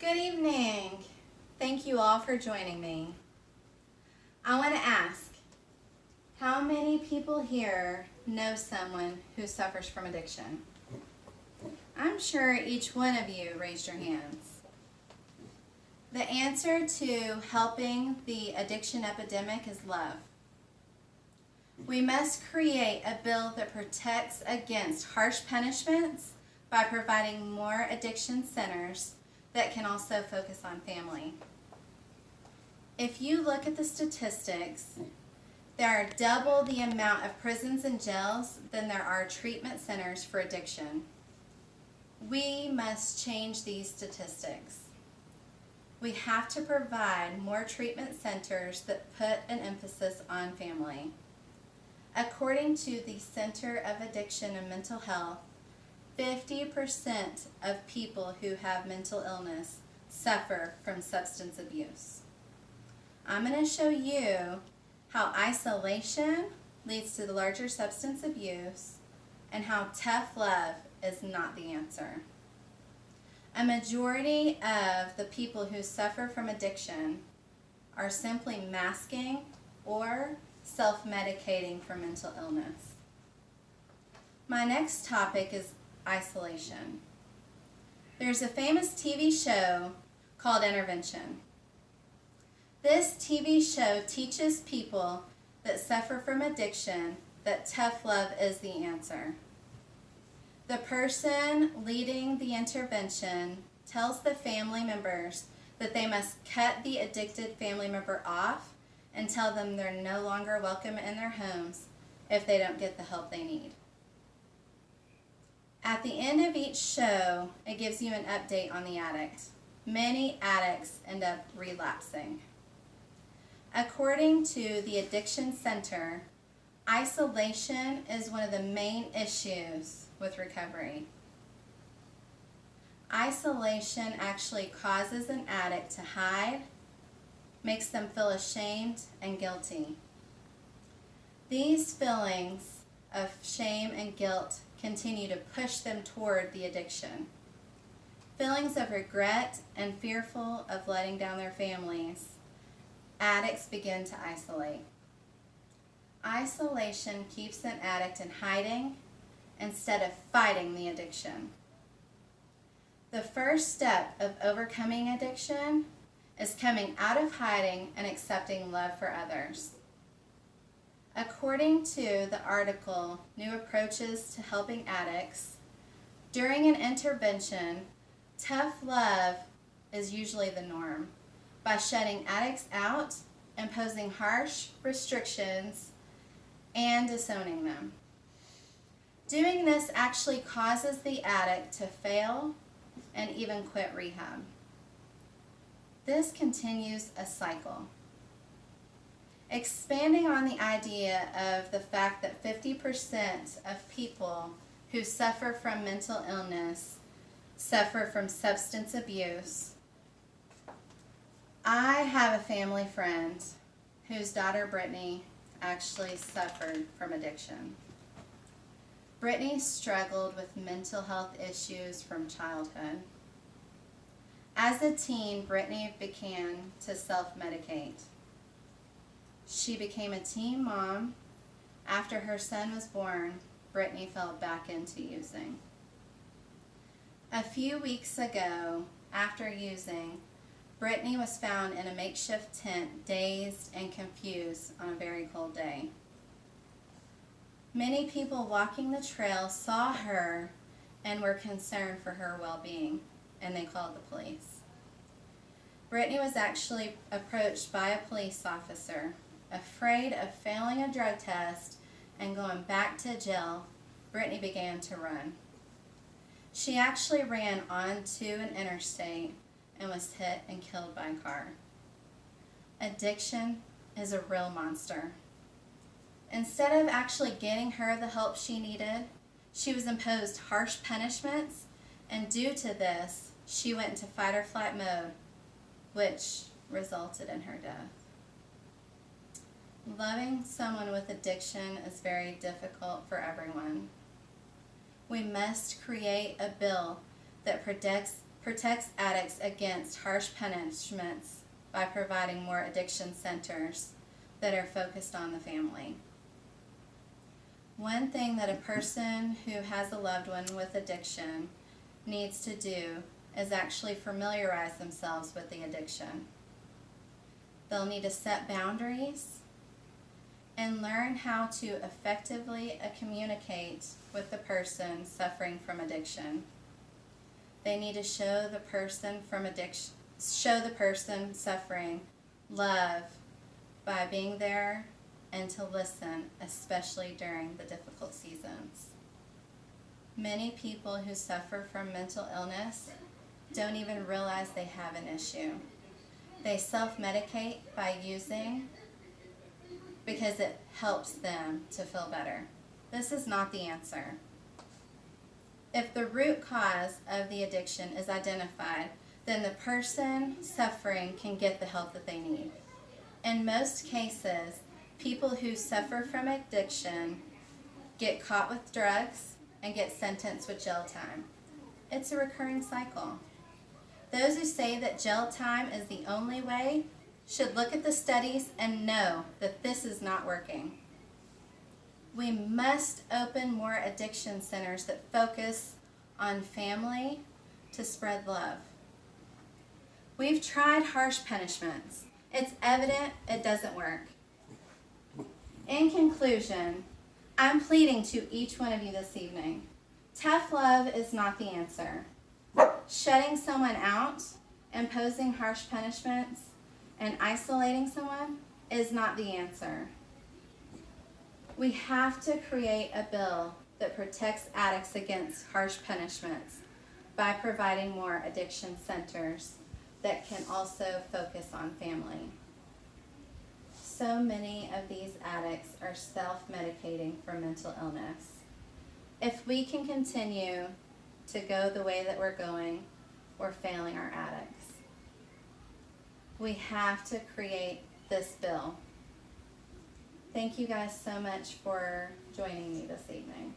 Good evening. Thank you all for joining me. I want to ask, how many people here know someone who suffers from addiction? I'm sure each one of you raised your hands. The answer to helping the addiction epidemic is love. We must create a bill that protects against harsh punishments by providing more addiction centers that can also focus on family. If you look at the statistics, there are double the amount of prisons and jails than there are treatment centers for addiction. We must change these statistics. We have to provide more treatment centers that put an emphasis on family. According to the Center of Addiction and Mental Health, 50% of people who have mental illness suffer from substance abuse. I'm going to show you how isolation leads to the larger substance abuse and how tough love is not the answer. A majority of the people who suffer from addiction are simply masking or self-medicating for mental illness. My next topic is isolation. There's a famous TV show called Intervention. This TV show teaches people that suffer from addiction that tough love is the answer. The person leading the intervention tells the family members that they must cut the addicted family member off and tell them they're no longer welcome in their homes if they don't get the help they need. At the end of each show, it gives you an update on the addict. Many addicts end up relapsing. According to the Addiction Center, isolation is one of the main issues with recovery. Isolation actually causes an addict to hide, makes them feel ashamed and guilty. These feelings of shame and guilt continue to push them toward the addiction. Feelings of regret and fearful of letting down their families, addicts begin to isolate. Isolation keeps an addict in hiding instead of fighting the addiction. The first step of overcoming addiction is coming out of hiding and accepting love for others. According to the article, New Approaches to Helping Addicts, during an intervention, tough love is usually the norm by shutting addicts out, imposing harsh restrictions, and disowning them. Doing this actually causes the addict to fail and even quit rehab. This continues a cycle. Expanding on the idea of the fact that 50% of people who suffer from mental illness suffer from substance abuse, I have a family friend whose daughter Brittany actually suffered from addiction. Brittany struggled with mental health issues from childhood. As a teen, Brittany began to self-medicate. She became a teen mom. After her son was born, Brittany fell back into using. A few weeks ago, after using, Brittany was found in a makeshift tent, dazed and confused on a very cold day. Many people walking the trail saw her and were concerned for her well-being, and they called the police. Brittany was actually approached by a police officer. Afraid of failing a drug test and going back to jail, Brittany began to run. She actually ran onto an interstate and was hit and killed by a car. Addiction is a real monster. Instead of actually getting her the help she needed, she was imposed harsh punishments, and due to this, she went into fight or flight mode, which resulted in her death. Loving someone with addiction is very difficult for everyone. We must create a bill that protects protects addicts against harsh punishments by providing more addiction centers that are focused on the family. One thing that a person who has a loved one with addiction needs to do is actually familiarize themselves with the addiction. They'll need to set boundaries and learn how to effectively communicate with the person suffering from addiction. They need to show the person suffering love by being there and to listen, especially during the difficult seasons. Many people who suffer from mental illness don't even realize they have an issue. They self-medicate by using because it helps them to feel better. This is not the answer. If the root cause of the addiction is identified, then the person suffering can get the help that they need. In most cases, people who suffer from addiction get caught with drugs and get sentenced with jail time. It's a recurring cycle. Those who say that jail time is the only way should look at the studies and know that this is not working. We must open more addiction centers that focus on family to spread love. We've tried harsh punishments. It's evident it doesn't work. In conclusion, I'm pleading to each one of you this evening. Tough love is not the answer. Shutting someone out, imposing harsh punishments, and isolating someone is not the answer. We have to create a bill that protects addicts against harsh punishments by providing more addiction centers that can also focus on family. So many of these addicts are self-medicating for mental illness. If we can continue to go the way that we're going, we're failing our addicts. We have to create this bill. Thank you guys so much for joining me this evening.